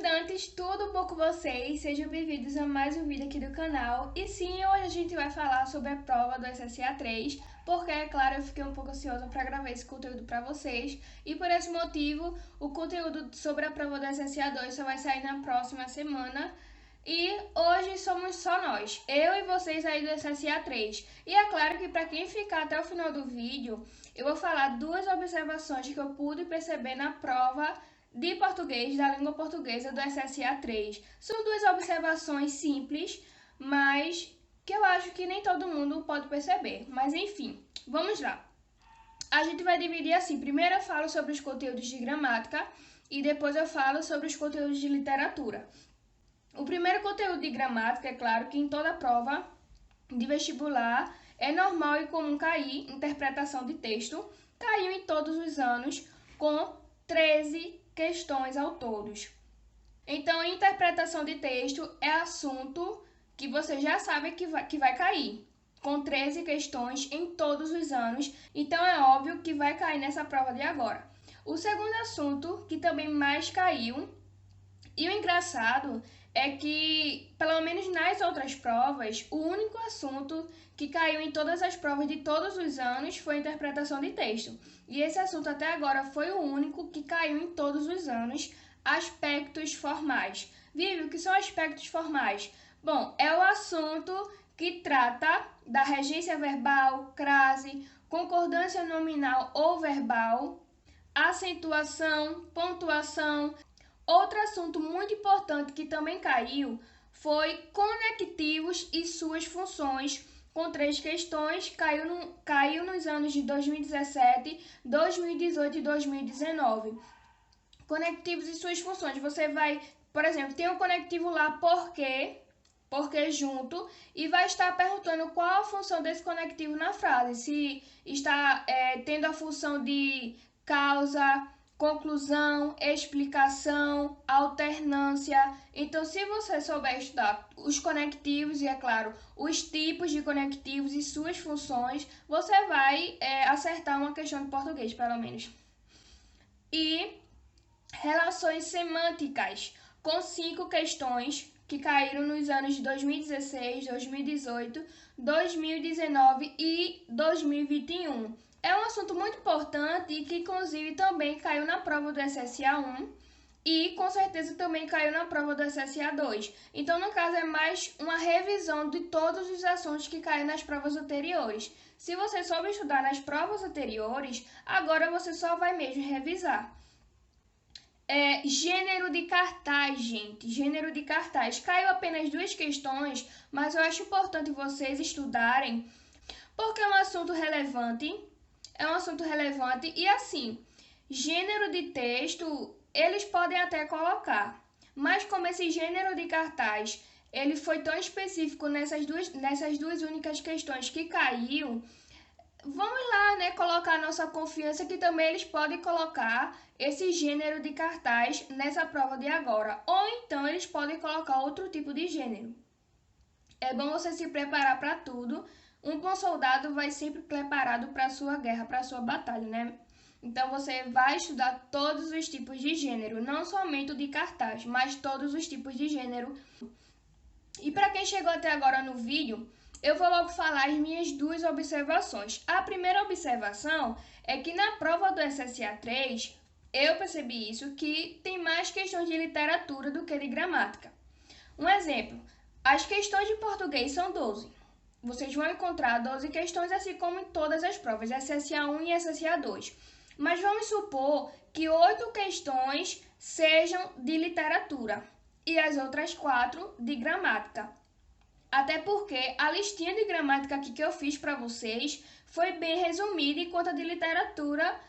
estudantes, tudo bom com vocês? Sejam bem-vindos a mais um vídeo aqui do canal. E sim, hoje a gente vai falar sobre a prova do SSA 3, porque, é claro, eu fiquei um pouco ansiosa para gravar esse conteúdo para vocês. E por esse motivo, o conteúdo sobre a prova do SSA 2 só vai sair na próxima semana. E hoje somos só nós, eu e vocês aí do SSA 3. E é claro que para quem ficar até o final do vídeo, eu vou falar duas observações que eu pude perceber na prova de português, da língua portuguesa do SSA 3. São duas observações simples, mas que eu acho que nem todo mundo pode perceber. Mas enfim, vamos lá. A gente vai dividir assim. Primeiro eu falo sobre os conteúdos de gramática e depois eu falo sobre os conteúdos de literatura. O primeiro conteúdo de gramática, é claro que em toda prova de vestibular é normal e comum cair interpretação de texto. Caiu em todos os anos com 13 questões ao todos. Então, interpretação de texto é assunto que você já sabe que vai cair, com 13 questões em todos os anos, então é óbvio que vai cair nessa prova de agora. O segundo assunto, que também mais caiu, e o engraçado é que, pelo menos nas outras provas, o único assunto que caiu em todas as provas de todos os anos foi a interpretação de texto. E esse assunto até agora foi o único que caiu em todos os anos, aspectos formais. Vivi, o que são aspectos formais? Bom, é o assunto que trata da regência verbal, crase, concordância nominal ou verbal, acentuação, pontuação. Outro assunto muito importante que também caiu foi conectivos e suas funções, com 3 questões, caiu nos anos de 2017, 2018 e 2019. Conectivos e suas funções. Você vai, por exemplo, tem um conectivo lá porque junto, e vai estar perguntando qual a função desse conectivo na frase. Se está tendo a função de causa, conclusão, explicação, alternância. Então, se você souber estudar os conectivos e, é claro, os tipos de conectivos e suas funções, você vai acertar uma questão de português, pelo menos. E relações semânticas, com 5 questões que caíram nos anos de 2016, 2018, 2019 e 2021. É um assunto muito importante e que, inclusive, também caiu na prova do SSA 1 e, com certeza, também caiu na prova do SSA 2. Então, no caso, é mais uma revisão de todos os assuntos que caíram nas provas anteriores. Se você soube estudar nas provas anteriores, agora você só vai mesmo revisar. Gênero de cartaz, gente. Gênero de cartaz. Caiu apenas 2 questões, mas eu acho importante vocês estudarem, porque é um assunto relevante. E assim, gênero de texto, eles podem até colocar, mas como esse gênero de cartaz, ele foi tão específico nessas duas únicas questões que caiu, vamos lá, né, colocar a nossa confiança que também eles podem colocar esse gênero de cartaz nessa prova de agora, ou então eles podem colocar outro tipo de gênero. É bom você se preparar para tudo. Um bom soldado vai sempre preparado para a sua guerra, para a sua batalha, né? Então você vai estudar todos os tipos de gênero, não somente o de cartaz, mas todos os tipos de gênero. E para quem chegou até agora no vídeo, eu vou logo falar as minhas duas observações. A primeira observação é que na prova do SSA 3, eu percebi isso, que tem mais questões de literatura do que de gramática. Um exemplo, as questões de português são 12. Vocês vão encontrar 12 questões, assim como em todas as provas, SSA 1 e SSA 2. Mas vamos supor que 8 questões sejam de literatura e as outras 4 de gramática. Até porque a listinha de gramática aqui que eu fiz para vocês foi bem resumida, enquanto a de literatura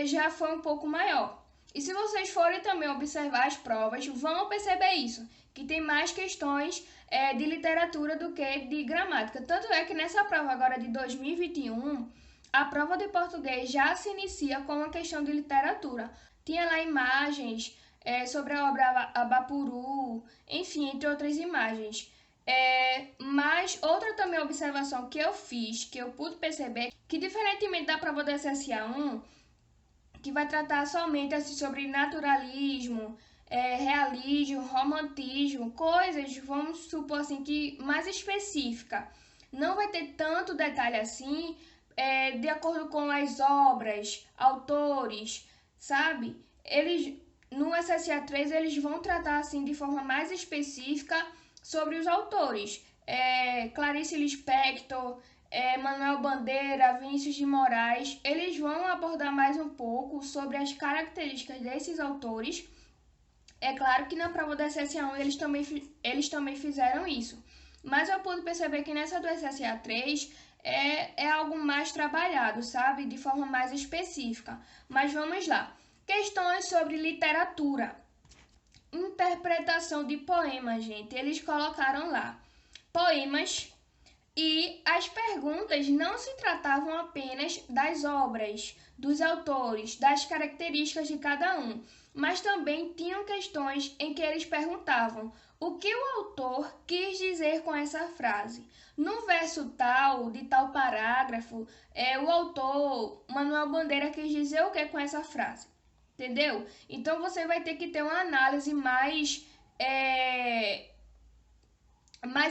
já foi um pouco maior. E se vocês forem também observar as provas, vão perceber isso, que tem mais questões de literatura do que de gramática. Tanto é que nessa prova agora de 2021, a prova de português já se inicia com uma questão de literatura. Tinha lá imagens sobre a obra Abapuru, enfim, entre outras imagens. Mas outra também observação que eu fiz, que eu pude perceber, que diferentemente da prova do SSA 1, que vai tratar somente assim, sobre naturalismo, realismo, romantismo, coisas, vamos supor assim, que mais específica. Não vai ter tanto detalhe assim, de acordo com as obras, autores, sabe? Eles, no SSA3, eles vão tratar assim de forma mais específica sobre os autores. Clarice Lispector, Manuel Bandeira, Vinícius de Moraes, eles vão abordar mais um pouco sobre as características desses autores. É claro que na prova do SSA1 eles também fizeram isso, mas eu pude perceber que nessa do SSA3 é algo mais trabalhado, sabe? De forma mais específica. Mas vamos lá. Questões sobre literatura. Interpretação de poemas, gente. Eles colocaram lá poemas e as perguntas não se tratavam apenas das obras, dos autores, das características de cada um, mas também tinham questões em que eles perguntavam o que o autor quis dizer com essa frase. No verso tal, de tal parágrafo, o autor, Manuel Bandeira, quis dizer o que com essa frase? Entendeu? Então você vai ter que ter uma análise mais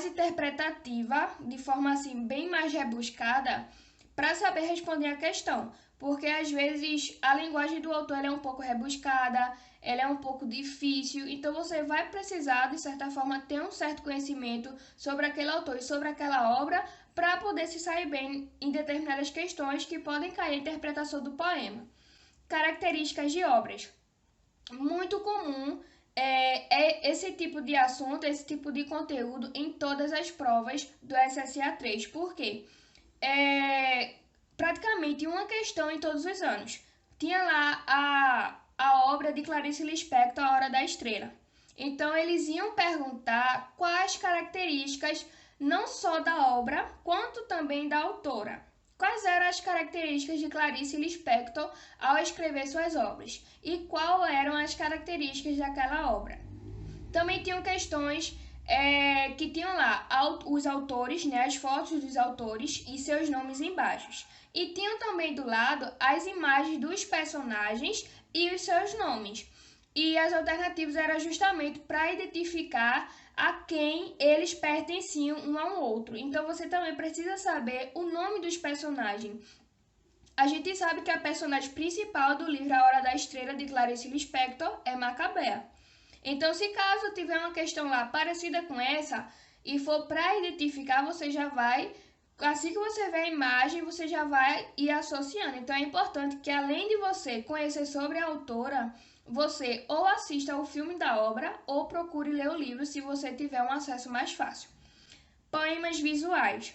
interpretativa, de forma assim bem mais rebuscada, para saber responder a questão. Porque às vezes a linguagem do autor é um pouco rebuscada, ela é um pouco difícil, então você vai precisar, de certa forma, ter um certo conhecimento sobre aquele autor e sobre aquela obra para poder se sair bem em determinadas questões que podem cair a interpretação do poema. Características de obras. Muito comum esse tipo de assunto, esse tipo de conteúdo em todas as provas do SSA3. Por quê? Praticamente uma questão em todos os anos. Tinha lá a obra de Clarice Lispector, A Hora da Estrela. Então, eles iam perguntar quais características, não só da obra, quanto também da autora. Quais eram as características de Clarice Lispector ao escrever suas obras? E quais eram as características daquela obra? Também tinham questões que tinham lá os autores, né, as fotos dos autores e seus nomes embaixo. E tinham também do lado as imagens dos personagens e os seus nomes. E as alternativas eram justamente para identificar a quem eles pertenciam um ao outro. Então você também precisa saber o nome dos personagens. A gente sabe que a personagem principal do livro A Hora da Estrela, de Clarice Lispector, é Macabea. Então, se caso tiver uma questão lá parecida com essa e for para identificar, você já vai, assim que você vê a imagem, você já vai ir associando. Então, é importante que, além de você conhecer sobre a autora, você ou assista ao filme da obra ou procure ler o livro se você tiver um acesso mais fácil. Poemas visuais.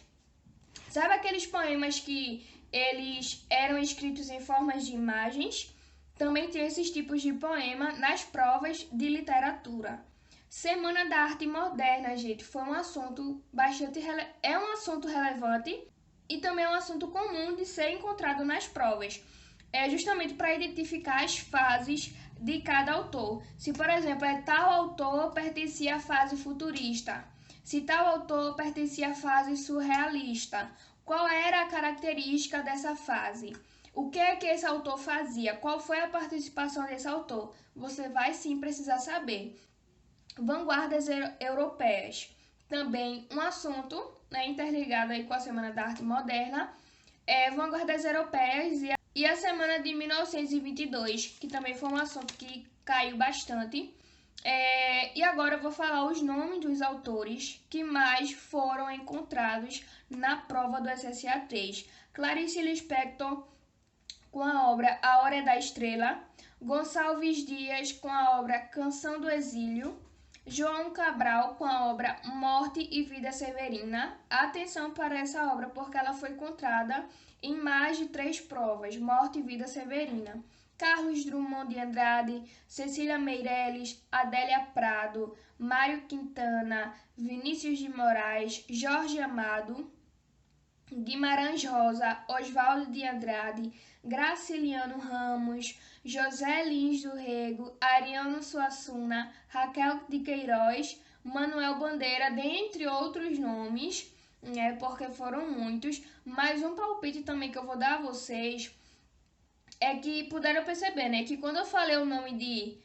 Sabe aqueles poemas que eles eram escritos em formas de imagens? Também tem esses tipos de poema nas provas de literatura. Semana da Arte Moderna, gente, foi um assunto é um assunto relevante e também é um assunto comum de ser encontrado nas provas. É justamente para identificar as fases de cada autor. Se, por exemplo, tal autor pertencia à fase futurista, se tal autor pertencia à fase surrealista, qual era a característica dessa fase? O que é que esse autor fazia? Qual foi a participação desse autor? Você vai sim precisar saber. Vanguardas europeias. Também um assunto, né, interligado aí com a Semana da Arte Moderna. Vanguardas europeias e a Semana de 1922, que também foi um assunto que caiu bastante. E agora eu vou falar os nomes dos autores que mais foram encontrados na prova do SSA3. Clarice Lispector, com a obra A Hora da Estrela, Gonçalves Dias com a obra Canção do Exílio, João Cabral com a obra Morte e Vida Severina. Atenção para essa obra porque ela foi encontrada em mais de 3 provas, Morte e Vida Severina. Carlos Drummond de Andrade, Cecília Meirelles, Adélia Prado, Mário Quintana, Vinícius de Moraes, Jorge Amado, Guimarães Rosa, Oswaldo de Andrade, Graciliano Ramos, José Lins do Rego, Ariano Suassuna, Raquel de Queiroz, Manuel Bandeira, dentre outros nomes, né, porque foram muitos. Mas um palpite também que eu vou dar a vocês é que puderam perceber, né, que quando eu falei o nome de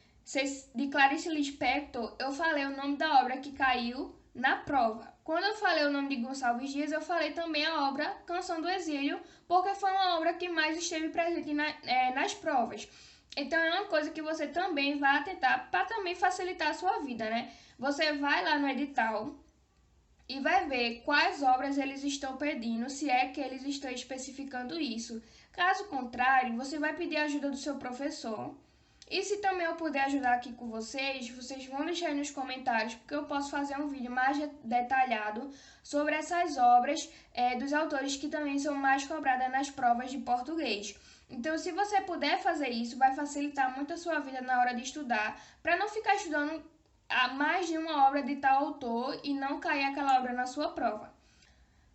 de Clarice Lispector, eu falei o nome da obra que caiu na prova. Quando eu falei o nome de Gonçalves Dias, eu falei também a obra Canção do Exílio, porque foi uma obra que mais esteve presente nas provas. Então é uma coisa que você também vai atentar para também facilitar a sua vida, né? Você vai lá no edital e vai ver quais obras eles estão pedindo, se é que eles estão especificando isso. Caso contrário, você vai pedir a ajuda do seu professor. E se também eu puder ajudar aqui com vocês vão deixar aí nos comentários, porque eu posso fazer um vídeo mais detalhado sobre essas obras dos autores que também são mais cobradas nas provas de português. Então, se você puder fazer isso, vai facilitar muito a sua vida na hora de estudar, para não ficar estudando a mais de uma obra de tal autor e não cair aquela obra na sua prova.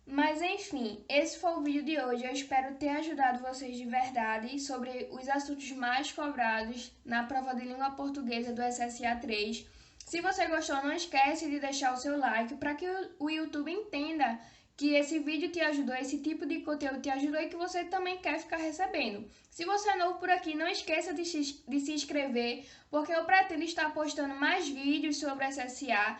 Mas enfim, esse foi o vídeo de hoje. Eu espero ter ajudado vocês de verdade sobre os assuntos mais cobrados na prova de língua portuguesa do SSA 3. Se você gostou, não esquece de deixar o seu like para que o YouTube entenda que esse vídeo te ajudou, esse tipo de conteúdo te ajudou e que você também quer ficar recebendo. Se você é novo por aqui, não esqueça de se inscrever, porque eu pretendo estar postando mais vídeos sobre SSA,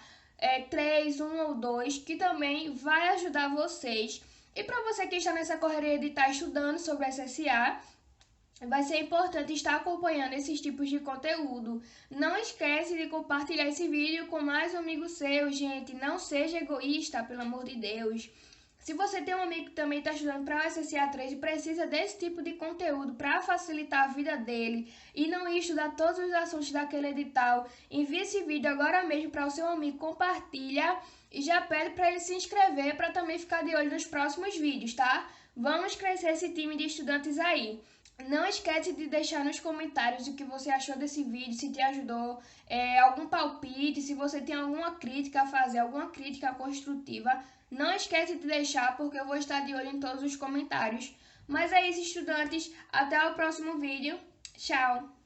3, 1 ou 2, que também vai ajudar vocês. E para você que está nessa correria de estar estudando sobre SSA, vai ser importante estar acompanhando esses tipos de conteúdo. Não esquece de compartilhar esse vídeo com mais um amigo seu, gente. Não seja egoísta, pelo amor de Deus. Se você tem um amigo que também está estudando para o SSA 3 e precisa desse tipo de conteúdo para facilitar a vida dele e não ir estudar todos os assuntos daquele edital, envie esse vídeo agora mesmo para o seu amigo, compartilha e já pede para ele se inscrever para também ficar de olho nos próximos vídeos, tá? Vamos crescer esse time de estudantes aí. Não esquece de deixar nos comentários o que você achou desse vídeo, se te ajudou, algum palpite, se você tem alguma crítica a fazer, alguma crítica construtiva. Não esquece de deixar, porque eu vou estar de olho em todos os comentários. Mas é isso, estudantes. Até o próximo vídeo. Tchau!